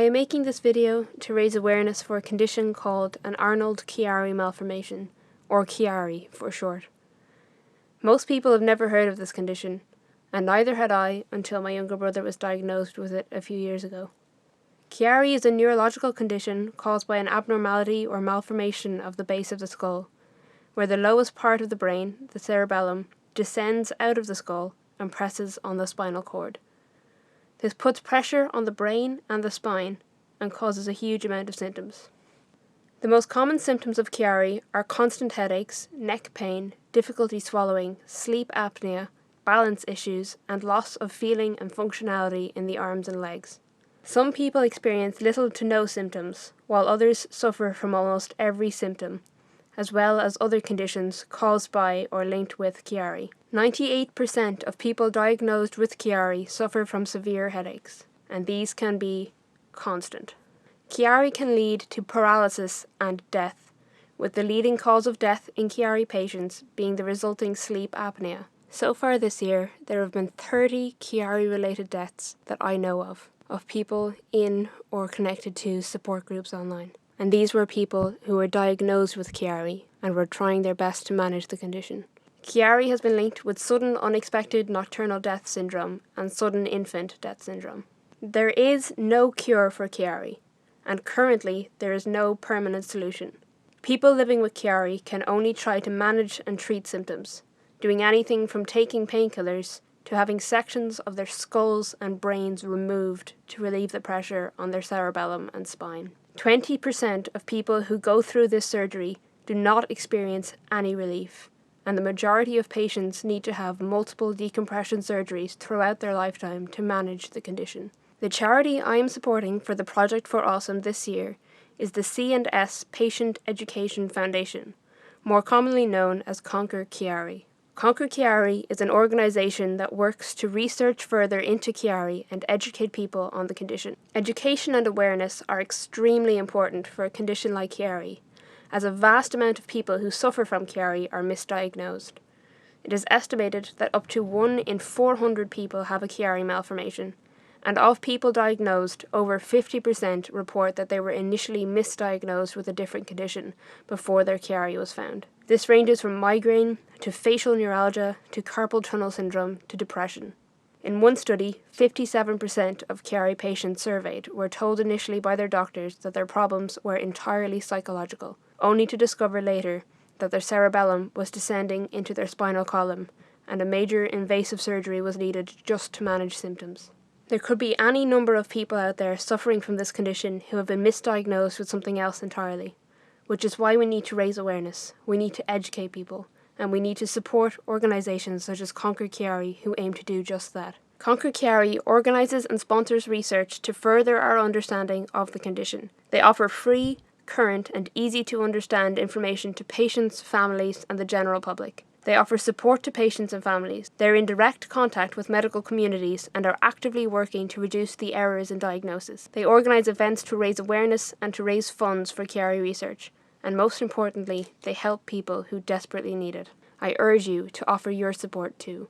am making this video to raise awareness for a condition called an Arnold-Chiari malformation, or Chiari for short. Most people have never heard of this condition, and neither had I until my younger brother was diagnosed with it a few years ago. Chiari is a neurological condition caused by an abnormality or malformation of the base of the skull, where the lowest part of the brain, the cerebellum, descends out of the skull and presses on the spinal cord. This puts pressure on the brain and the spine and causes a huge amount of symptoms. The most common symptoms of Chiari are constant headaches, neck pain, difficulty swallowing, sleep apnea, balance issues, and loss of feeling and functionality in the arms and legs. Some people experience little to no symptoms, while others suffer from almost every symptom, as well as other conditions caused by or linked with Chiari. 98% of people diagnosed with Chiari suffer from severe headaches, and these can be constant. Chiari can lead to paralysis and death, with the leading cause of death in Chiari patients being the resulting sleep apnea. So far this year, there have been 30 Chiari-related deaths that I know of people in or connected to support groups online. And these were people who were diagnosed with Chiari and were trying their best to manage the condition. Chiari has been linked with sudden unexpected nocturnal death syndrome and sudden infant death syndrome. There is no cure for Chiari, and currently there is no permanent solution. People living with Chiari can only try to manage and treat symptoms, doing anything from taking painkillers to having sections of their skulls and brains removed to relieve the pressure on their cerebellum and spine. 20% of people who go through this surgery do not experience any relief, and the majority of patients need to have multiple decompression surgeries throughout their lifetime to manage the condition. The charity I am supporting for the Project for Awesome this year is the C&S Patient Education Foundation, more commonly known as Conquer Chiari. Conquer Chiari is an organisation that works to research further into Chiari and educate people on the condition. Education and awareness are extremely important for a condition like Chiari, as a vast amount of people who suffer from Chiari are misdiagnosed. It is estimated that up to 1 in 400 people have a Chiari malformation, and of people diagnosed, over 50% report that they were initially misdiagnosed with a different condition before their Chiari was found. This ranges from migraine to facial neuralgia to carpal tunnel syndrome to depression. In one study, 57% of Chiari patients surveyed were told initially by their doctors that their problems were entirely psychological, only to discover later that their cerebellum was descending into their spinal column and a major invasive surgery was needed just to manage symptoms. There could be any number of people out there suffering from this condition who have been misdiagnosed with something else entirely, which is why we need to raise awareness, we need to educate people, and we need to support organisations such as Conquer Chiari who aim to do just that. Conquer Chiari organises and sponsors research to further our understanding of the condition. They offer free, current and easy to understand information to patients, families and the general public. They offer support to patients and families. They're in direct contact with medical communities and are actively working to reduce the errors in diagnosis. They organise events to raise awareness and to raise funds for Chiari research. And most importantly, they help people who desperately need it. I urge you to offer your support too.